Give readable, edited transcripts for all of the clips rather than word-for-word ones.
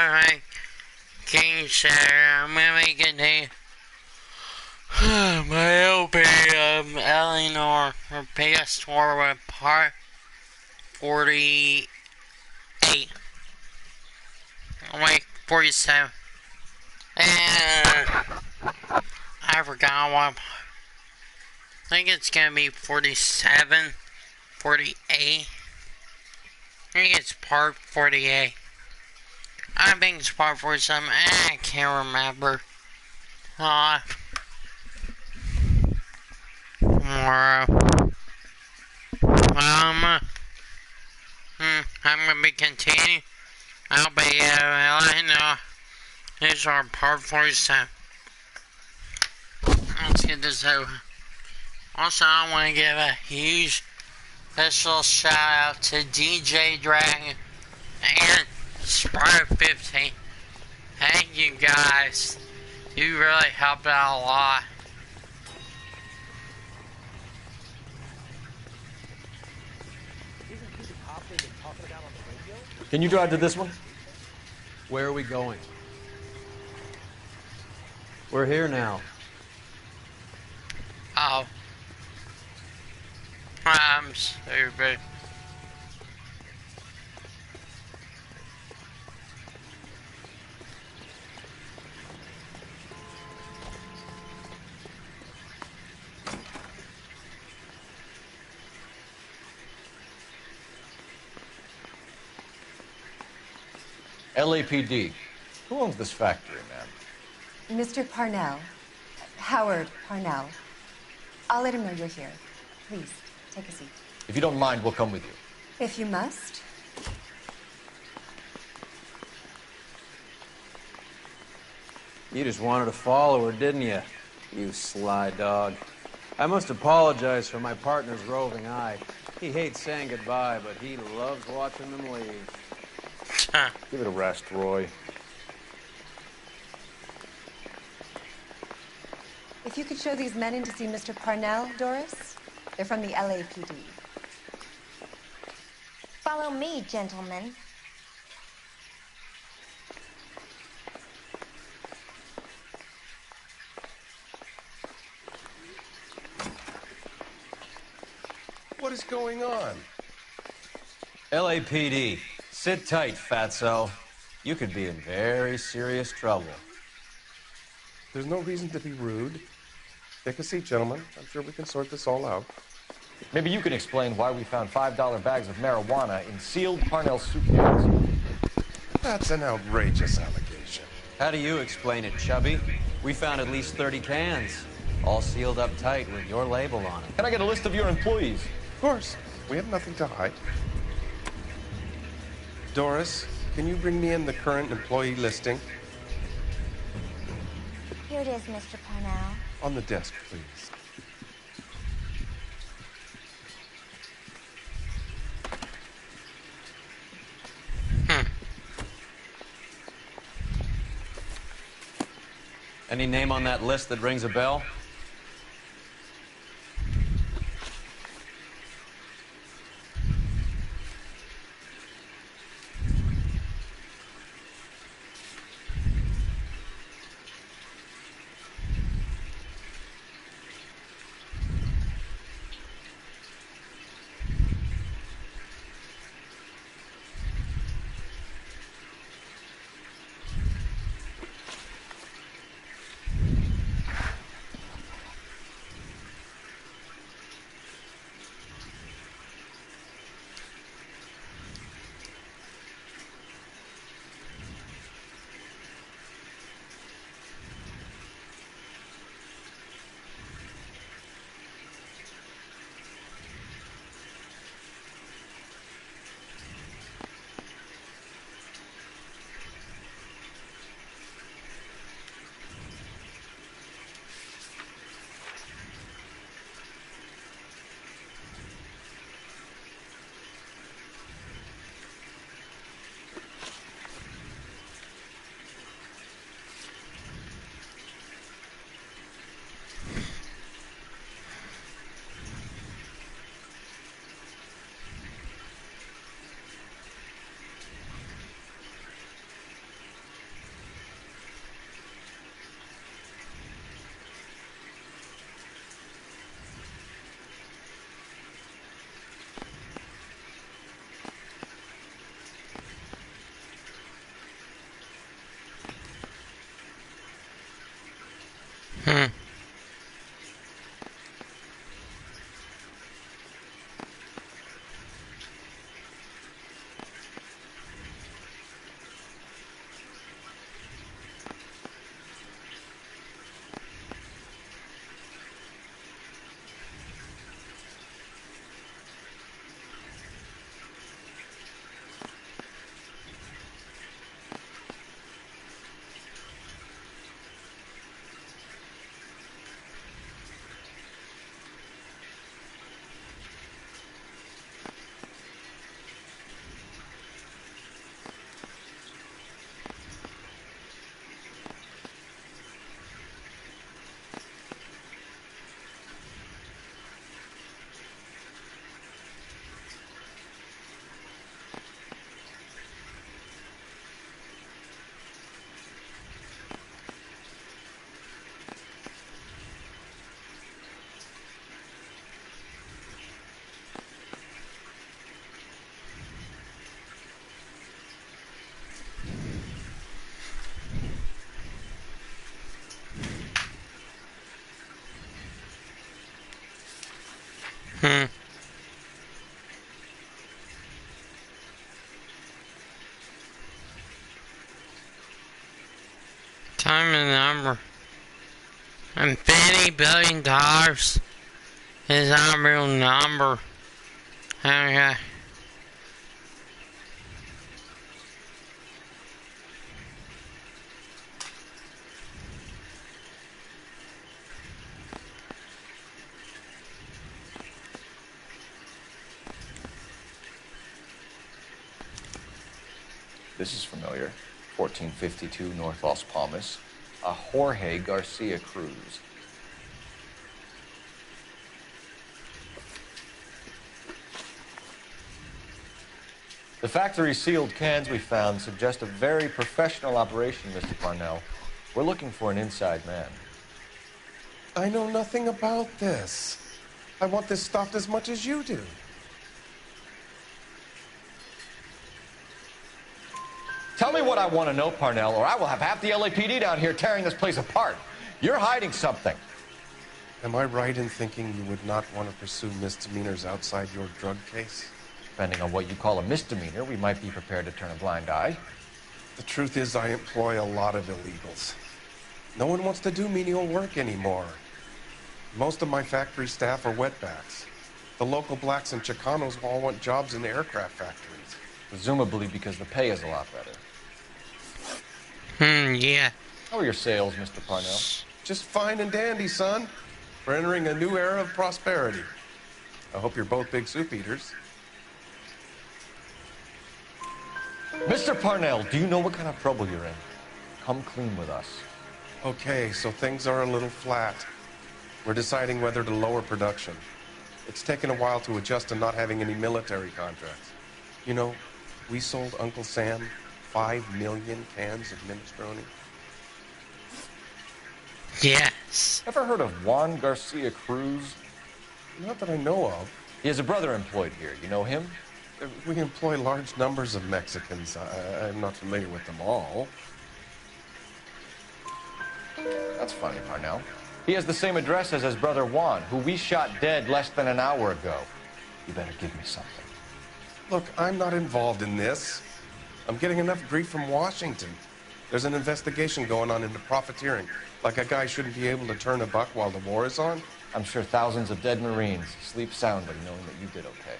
Alright, King Sarah, I'm gonna make it name. My LP Eleanor for PS4 with part 48. Wait, 47. And I forgot what. I think it's gonna be 47, 48. I think it's part 48. I think it's part 47. I can't remember. Tomorrow. I'm gonna be continuing. I'll be letting these are part 47. Let's get this over. Also, I want to give a huge special shout out to DJ Dragon and Sprite 15. Thank you guys. You really helped out a lot. Can you drive to this one? Where are we going? We're here now. Oh. I'm stupid. LAPD. Who owns this factory, ma'am? Mr. Parnell. Howard Parnell. I'll let him know you're here. Please, take a seat. If you don't mind, we'll come with you. If you must. You just wanted to follow her, didn't you? You sly dog. I must apologize for my partner's roving eye. He hates saying goodbye, but he loves watching them leave. Give it a rest, Roy. If you could show these men in to see Mr. Parnell, Doris. They're from the LAPD. Follow me, gentlemen. What is going on? LAPD. Sit tight, fatso. You could be in very serious trouble. There's no reason to be rude. Take a seat, gentlemen. I'm sure we can sort this all out. Maybe you can explain why we found $5 bags of marijuana in sealed Parnell suitcases. That's an outrageous allegation. How do you explain it, Chubby? We found at least 30 cans, all sealed up tight with your label on it. Can I get a list of your employees? Of course. We have nothing to hide. Doris, can you bring me in the current employee listing? Here it is, Mr. Parnell. On the desk, please. Any name on that list that rings a bell? I'm a number. And $50 billion is our real number. Okay. This is familiar. 1452 North Las Palmas. A Jorge Garcia cruise. The factory sealed cans we found suggest a very professional operation, Mr. Parnell. We're looking for an inside man. I know nothing about this. I want this stopped as much as you do. Tell me what I want to know, Parnell, or I will have half the LAPD down here tearing this place apart. You're hiding something. Am I right in thinking you would not want to pursue misdemeanors outside your drug case? Depending on what you call a misdemeanor, we might be prepared to turn a blind eye. The truth is, I employ a lot of illegals. No one wants to do menial work anymore. Most of my factory staff are wetbacks. The local blacks and Chicanos all want jobs in the aircraft factories. Presumably because the pay is a lot better. Yeah. How are your sales, Mr. Parnell? Just fine and dandy, son. We're entering a new era of prosperity. I hope you're both big soup eaters. Mr. Parnell, do you know what kind of trouble you're in? Come clean with us. Okay, so things are a little flat. We're deciding whether to lower production. It's taken a while to adjust to not having any military contracts. You know, we sold Uncle Sam 5 million cans of minestrone. Yes. Ever heard of Juan Garcia Cruz? Not that I know of. He has a brother employed here. You know him? We employ large numbers of Mexicans. I'm not familiar with them all. That's funny, Parnell. He has the same address as his brother Juan, who we shot dead less than an hour ago. You better give me something. Look, I'm not involved in this. I'm getting enough grief from Washington. There's an investigation going on into profiteering. Like a guy shouldn't be able to turn a buck while the war is on. I'm sure thousands of dead Marines sleep soundly knowing that you did okay.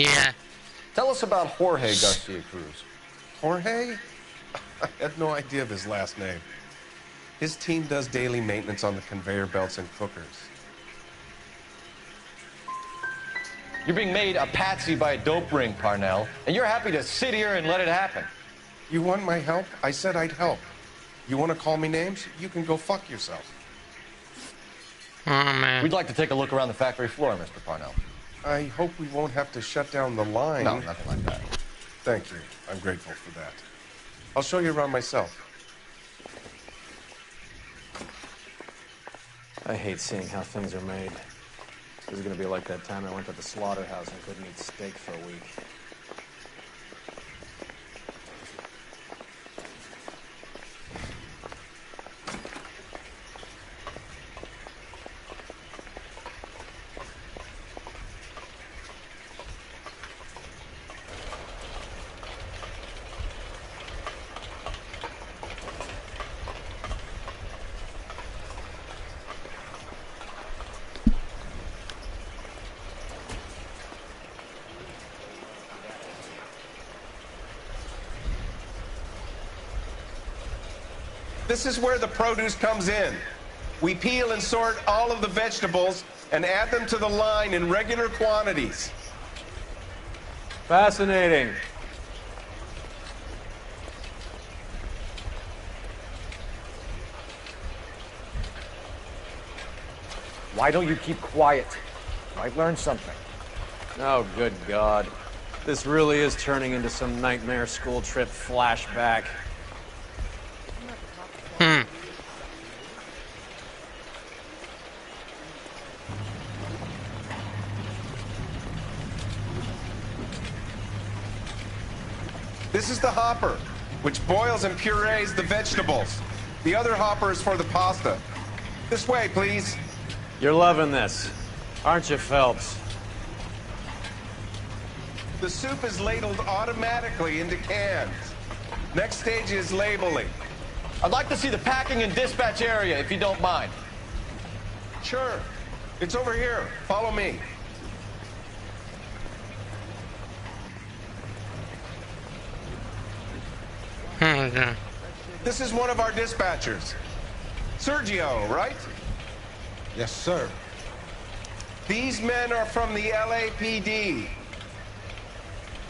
Yeah. Tell us about Jorge Garcia Cruz. Jorge? I had no idea of his last name. His team does daily maintenance on the conveyor belts and cookers. You're being made a patsy by a dope ring, Parnell, and you're happy to sit here and let it happen. You want my help? I said I'd help. You want to call me names? You can go fuck yourself. Oh, man. We'd like to take a look around the factory floor, Mr. Parnell. I hope we won't have to shut down the line. No, nothing like that. Thank you. I'm grateful for that. I'll show you around myself. I hate seeing how things are made. This is gonna be like that time I went to the slaughterhouse and couldn't eat steak for a week. This is where the produce comes in. We peel and sort all of the vegetables and add them to the line in regular quantities. Fascinating. Why don't you keep quiet? Might learn something. Oh, good God. This really is turning into some nightmare school trip flashback. This is the hopper, which boils and purees the vegetables. The other hopper is for the pasta. This way, please. You're loving this, aren't you, Phelps? The soup is ladled automatically into cans. Next stage is labeling. I'd like to see the packing and dispatch area, if you don't mind. Sure. It's over here. Follow me. This is one of our dispatchers. Sergio, right? Yes, sir. These men are from the LAPD.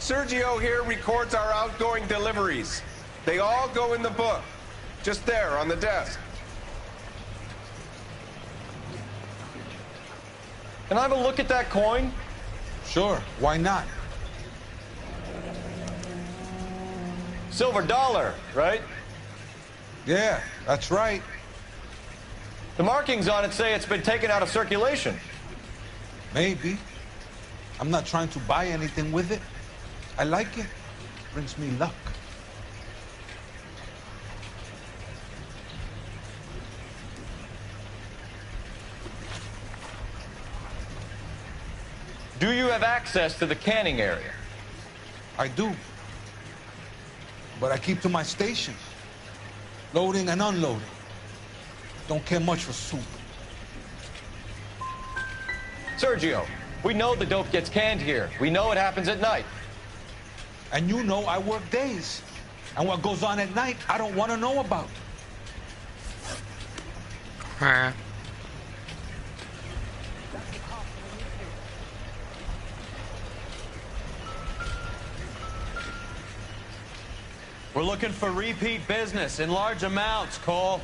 Sergio here records our outgoing deliveries. They all go in the book. Just there on the desk. Can I have a look at that coin? Sure, why not? Silver dollar, right? Yeah, that's right. The markings on it say it's been taken out of circulation. Maybe. I'm not trying to buy anything with it. I like it. Brings me luck. Do you have access to the canning area? I do. But I keep to my station. Loading and unloading. Don't care much for soup. Sergio, we know the dope gets canned here. We know it happens at night. And you know I work days. And what goes on at night, I don't want to know about. We're looking for repeat business in large amounts, Cole.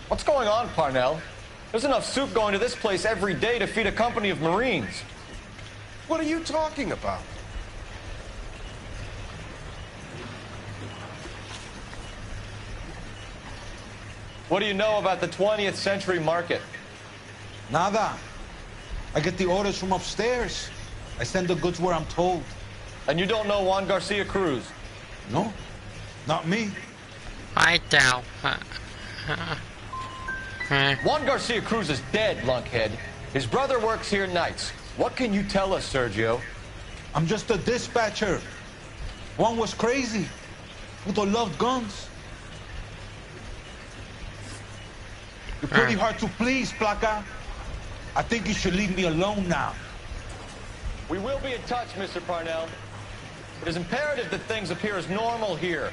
What's going on, Parnell? There's enough soup going to this place every day to feed a company of Marines. What are you talking about? What do you know about the 20th century market? Nada. I get the orders from upstairs. I send the goods where I'm told. And you don't know Juan Garcia Cruz? No, not me. I doubt. Juan Garcia Cruz is dead, lunkhead. His brother works here nights. What can you tell us, Sergio? I'm just a dispatcher. One was crazy. Puto loved guns. You're pretty hard to please, Placa. I think you should leave me alone now. We will be in touch, Mr. Parnell. It is imperative that things appear as normal here.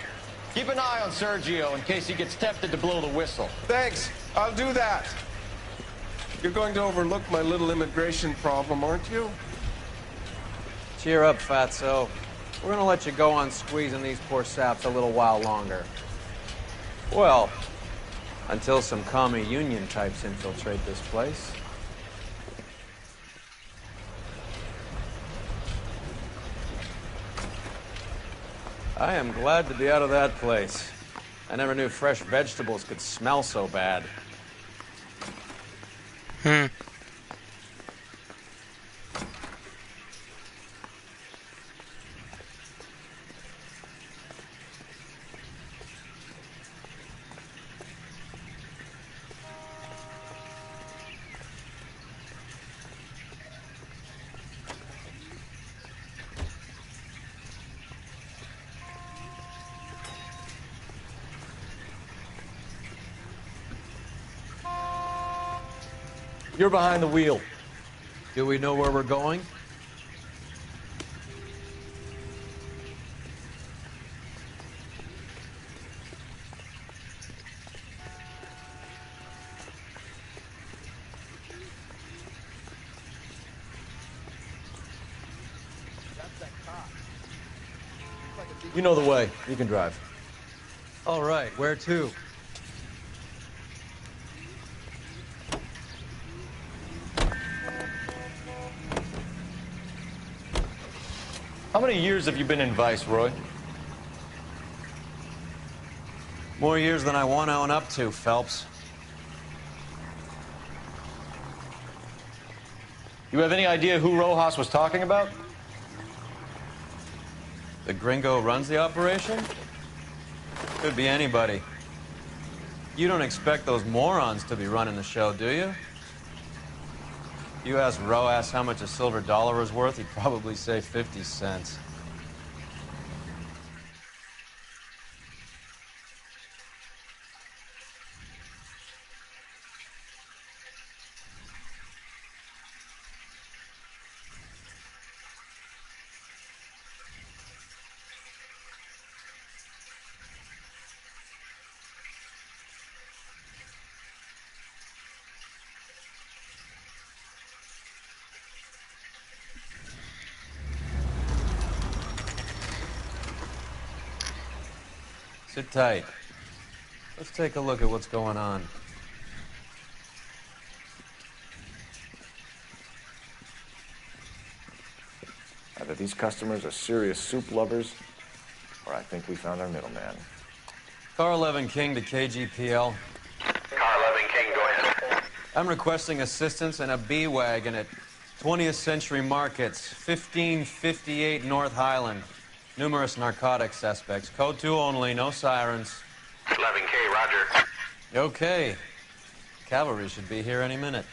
Keep an eye on Sergio in case he gets tempted to blow the whistle. Thanks. I'll do that. You're going to overlook my little immigration problem, aren't you? Cheer up, fatso. We're gonna let you go on squeezing these poor saps a little while longer. Well, until some commie union types infiltrate this place. I am glad to be out of that place. I never knew fresh vegetables could smell so bad. You're behind the wheel. Do we know where we're going? You know the way. You can drive. All right, where to? How many years have you been in Vice, Roy? More years than I want to own up to, Phelps. You have any idea who Rojas was talking about? The gringo runs the operation? Could be anybody. You don't expect those morons to be running the show, do you? You ask Roas how much a silver dollar is worth, he'd probably say 50 cents. Sit tight. Let's take a look at what's going on. Either these customers are serious soup lovers, or I think we found our middleman. Car 11 King to KGPL. Car 11 King, go ahead. I'm requesting assistance in a B-Wagon at 20th Century Markets, 1558 North Highland. Numerous narcotic suspects. Code 2 only, no sirens. 11K, roger. Okay. Cavalry should be here any minute.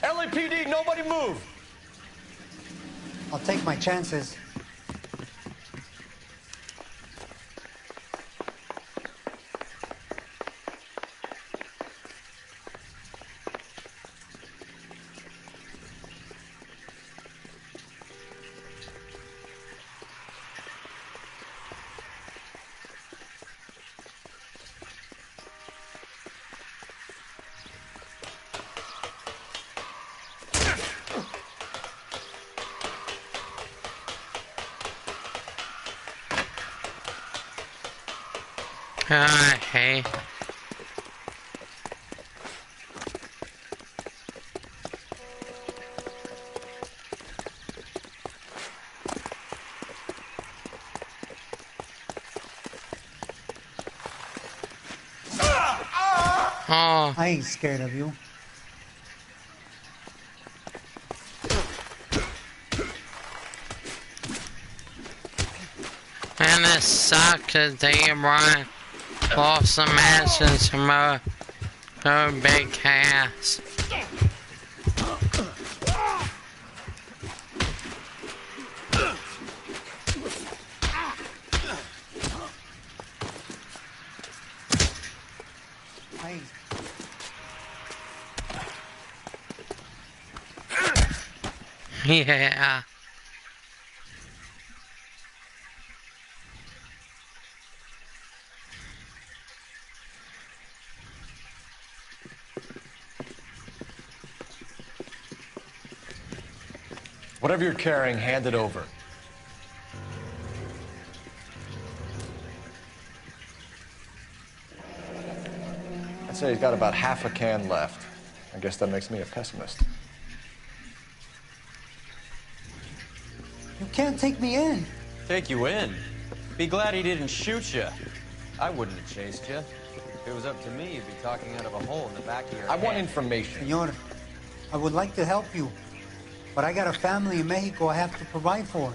LAPD, nobody move! I'll take my chances. Hey. Oh. I ain't scared of you. And it sucks that they run off some asses from a big cast. Yeah. Whatever you're carrying, hand it over. I'd say he's got about half a can left. I guess that makes me a pessimist. You can't take me in. Take you in? Be glad he didn't shoot you. I wouldn't have chased you. If it was up to me, you'd be talking out of a hole in the back of your head. I want information. Senor, I would like to help you, but I got a family in Mexico I have to provide for.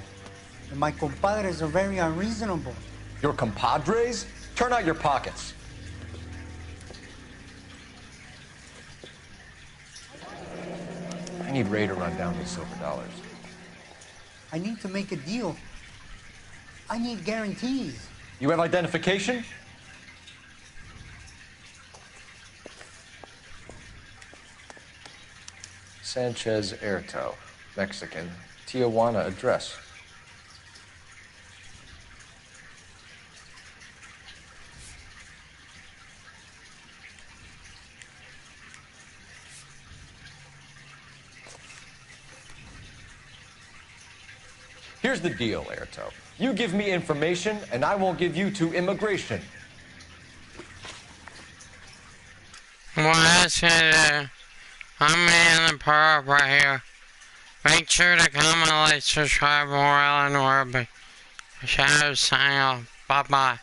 And my compadres are very unreasonable. Your compadres? Turn out your pockets. I need Ray to run down these silver dollars. I need to make a deal. I need guarantees. You have identification? Sanchez Erto, Mexican, Tijuana address. Here's the deal, Erto. You give me information, and I won't give you to immigration. Well, that's it. I'm in the park right here. Make sure to comment, like, subscribe, more Noire. Shadow sign off. Bye-bye.